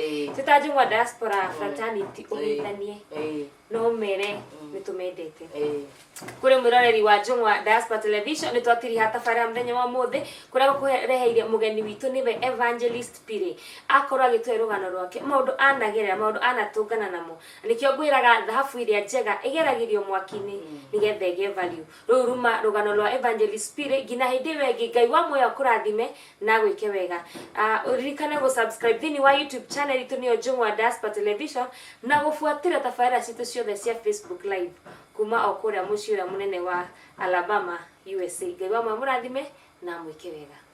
A: ta Njũng'wa Diaspora fraternity ũgeithanie no mere nĩ tũmendete kũrĩ mwĩroreri wa Njũng'wa Diaspora television nĩ twatiriha tabarĩra mũthenya wa ũmũthĩ kũrĩa gũkũreheire mũgeni witũ nĩwe Evangelist Pili akorwo agĩtũhe rũgano rwake maũndũ anagerera maũndũ anatũngana namo nĩkĩo ngwĩraga thahabu ĩrĩa njega ĩgeragĩrio mwaki-inĩ nĩgetha ĩgĩe value rũu ruma rũgano rwa Evangelist Pili nginya hĩndĩ ĩyo ĩngĩ Ngai wa muoyo akũrathime na gwĩke wega ũririkane gũsubscribe thĩinĩ wa YouTube channel itũ nĩyo Njũng'wa Diaspora television na gũbuatĩra tabarĩra citũ ciothe cia Facebook live kuma o kũrĩa mũciĩ ũrĩa mũnene wa Alabama USA Ngai wa muoyo mũrathime na mwĩke wega.